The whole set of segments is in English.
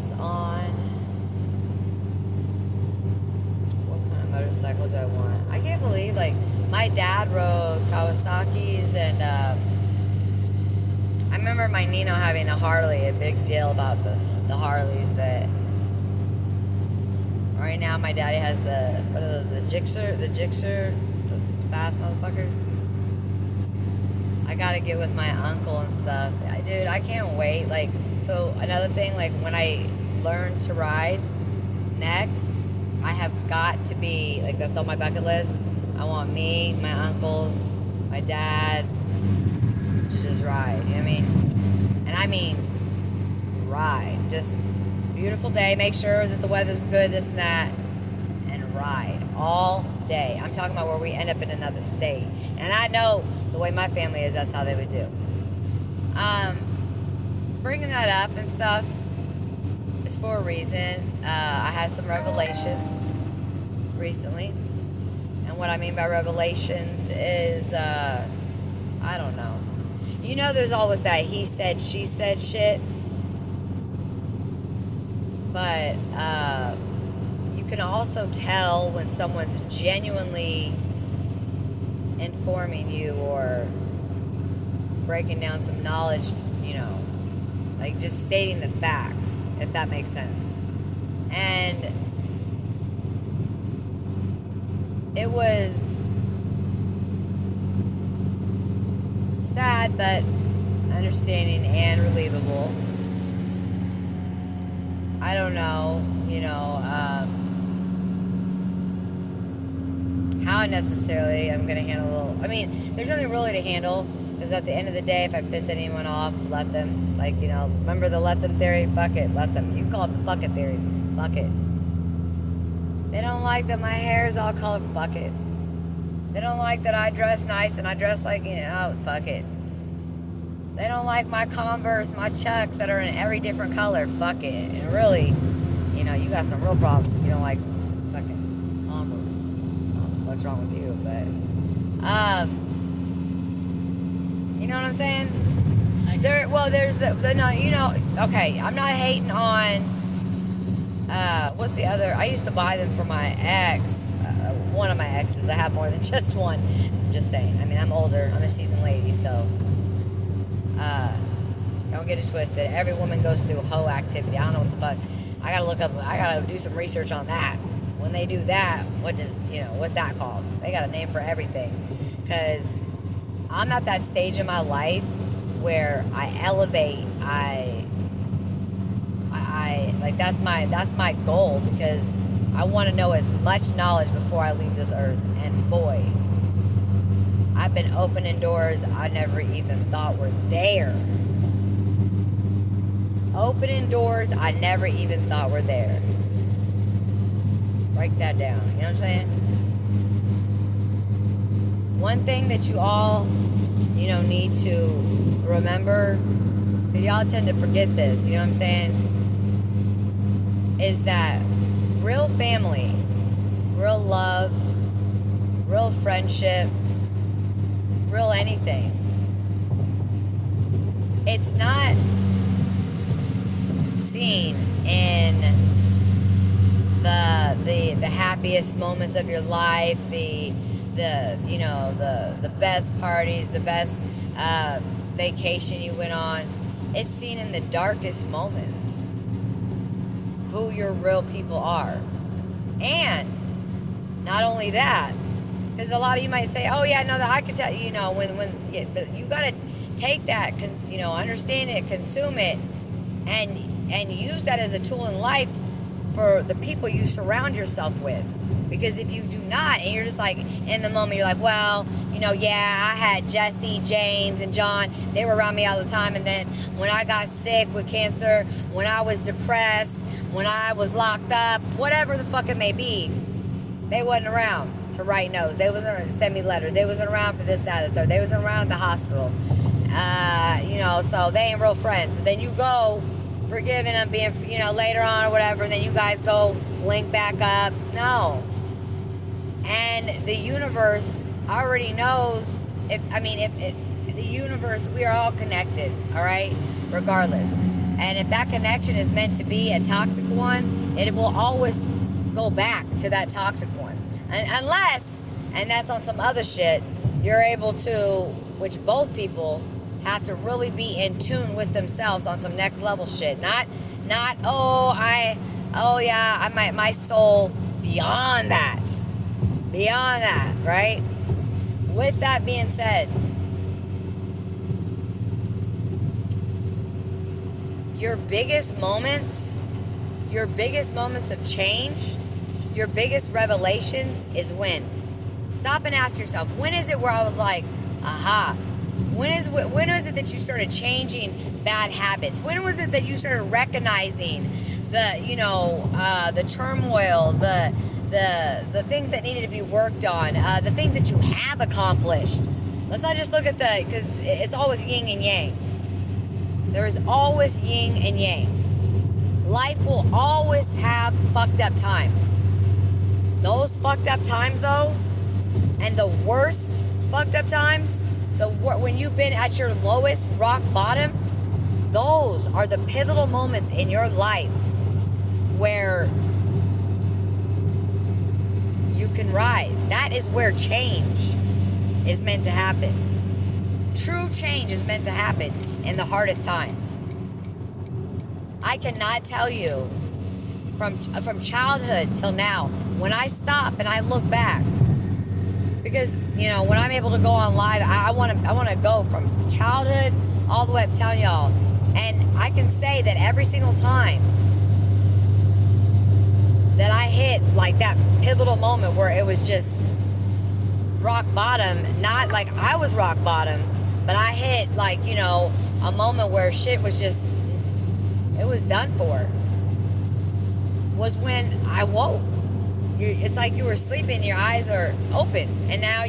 was on. What kind of motorcycle do I want? I can't believe, like, my dad rode Kawasaki's, and I remember my Nino having a Harley, a big deal about the Harleys, but right now my daddy has what are those, the Gixxer, those fast motherfuckers. I gotta get with my uncle and stuff. Dude, I can't wait. Like, so another thing, like, when I learn to ride next, I have got to be, like, that's on my bucket list. I want me, my uncles, my dad to just ride, you know what I mean? And I mean ride. Just beautiful day, make sure that the weather's good, this and that, and ride all day. I'm talking about where we end up in another state. And I know the way my family is, that's how they would do. Bringing that up and stuff is for a reason. I had some revelations recently. And what I mean by revelations is, I don't know. You know, there's always that he said, she said shit. But you can also tell when someone's genuinely informing you or breaking down some knowledge, you know, like just stating the facts, if that makes sense. And it was sad, but understanding and relievable. I don't know, you know, how necessarily I'm going to handle, I mean, there's nothing really to handle, because at the end of the day, if I piss anyone off, let them, like, you know, remember the let them theory? Fuck it, let them. You can call it the fuck it theory. Fuck it. They don't like that my hair is all colored. Fuck it. They don't like that I dress nice and I dress like, you know, fuck it. They don't like my Converse, my Chucks that are in every different color. Fuck it. And really, you know, you got some real problems if you don't like some fucking Converse. I don't know what's wrong with you, but you know what I'm saying? There's the no, you know, okay, I'm not hating on what's the other? I used to buy them for my ex, one of my exes. I have more than just one. I'm just saying. I mean, I'm older. I'm a seasoned lady, so don't get it twisted. Every woman goes through hoe activity. I don't know what the fuck. I gotta do some research on that. When they do that, what's that called? They got a name for everything. Because I'm at that stage in my life where I elevate. Like, that's my goal, because I want to know as much knowledge before I leave this earth. And boy, I've been opening doors I never even thought were there. Opening doors I never even thought were there. Break that down. You know what I'm saying? One thing that you all, you know, need to remember, because y'all tend to forget this, you know what I'm saying, is that real family, real love, real friendship, real anything, it's not seen in the happiest moments of your life, the best parties, the best vacation you went on. It's seen in the darkest moments who your real people are. And not only that, because a lot of you might say, oh yeah, no, that I could tell you, know, but you got to take that, you know, understand it, consume it, and use that as a tool in life for the people you surround yourself with. Because if you do not, and you're just like, in the moment, you're like, well, you know, yeah, I had Jesse, James, and John. They were around me all the time. And then when I got sick with cancer, when I was depressed, when I was locked up, whatever the fuck it may be, they wasn't around to write notes. They wasn't around to send me letters. They wasn't around for this, that, the third. They wasn't around at the hospital. You know, so they ain't real friends. But then you go forgiving them, being, you know, later on or whatever, then you guys go link back up. No. And the universe already knows, if the universe, we are all connected, all right, regardless. And if that connection is meant to be a toxic one, it will always go back to that toxic one. And unless, and that's on some other shit, you're able to, which both people have to really be in tune with themselves on some next level shit. Not my soul beyond that, right? With that being said, your biggest moments of change, your biggest revelations is when. Stop and ask yourself, when is it where I was like, aha? When was it that you started changing bad habits? When was it that you started recognizing the turmoil, the things that needed to be worked on, the things that you have accomplished? Let's not just look at because it's always yin and yang. There is always yin and yang. Life will always have fucked up times. Those fucked up times, though, and the worst fucked up times, when you've been at your lowest rock bottom, those are the pivotal moments in your life where you can rise. That is where change is meant to happen. True change is meant to happen in the hardest times. I cannot tell you from childhood till now, when I stop and I look back, because when I'm able to go on live, I want to go from childhood all the way up, telling y'all, and I can say that every single time that I hit like that pivotal moment where it was just rock bottom, not like I was rock bottom, but I hit a moment where shit was just, it was done for, was when I woke. It's like you were sleeping, your eyes are open, and now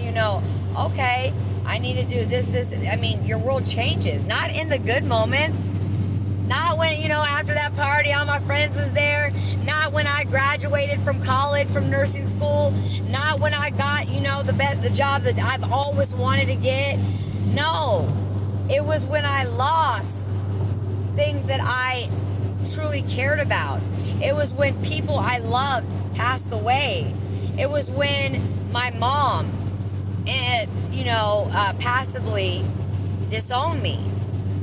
okay, I need to do this. I mean, your world changes, not in the good moments, not when, after that party, all my friends was there, not when I graduated from college, from nursing school, not when I got, the job that I've always wanted to get. No, it was when I lost things that I truly cared about. It was when people I loved passed away. It was when my mom, passively disowned me.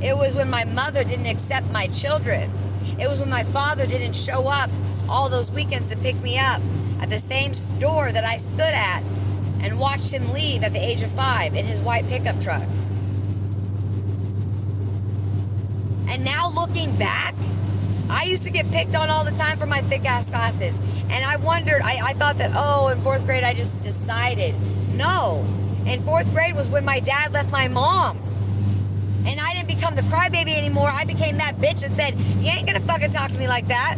It was when my mother didn't accept my children. It was when my father didn't show up all those weekends to pick me up at the same door that I stood at and watched him leave at the age of 5 in his white pickup truck. And now looking back, I used to get picked on all the time for my thick-ass glasses. And I wondered, I thought that, in 4th grade I just decided. No. In 4th grade was when my dad left my mom. And I didn't become the crybaby anymore. I became that bitch that said, you ain't gonna fucking talk to me like that.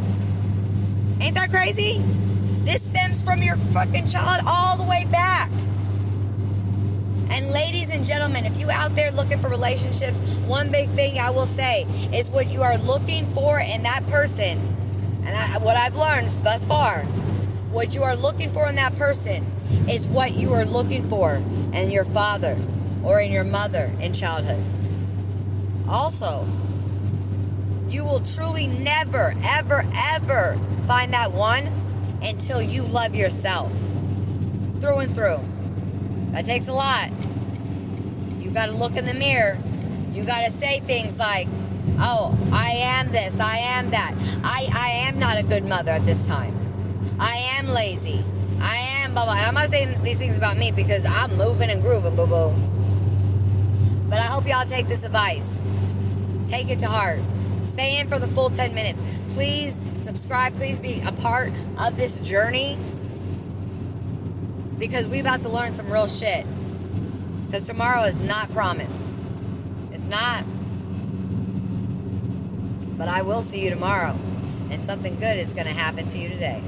Ain't that crazy? This stems from your fucking child all the way back. And ladies and gentlemen, if you out there looking for relationships, one big thing I will say is what you are looking for in that person, and what I've learned thus far, what you are looking for in that person is what you are looking for in your father or in your mother in childhood. Also, you will truly never, ever, ever find that one until you love yourself through and through. That takes a lot. You got to look in the mirror. You got to say things like, oh, I am this, I am that. I am not a good mother at this time. I am lazy. I am blah, blah. And I'm not saying these things about me because I'm moving and grooving, boo-boo. But I hope y'all take this advice. Take it to heart. Stay in for the full 10 minutes. Please subscribe. Please be a part of this journey, because we're about to learn some real shit. Because tomorrow is not promised. It's not. But I will see you tomorrow. And something good is going to happen to you today.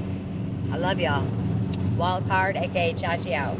I love y'all. Wildcard, aka Chachi out.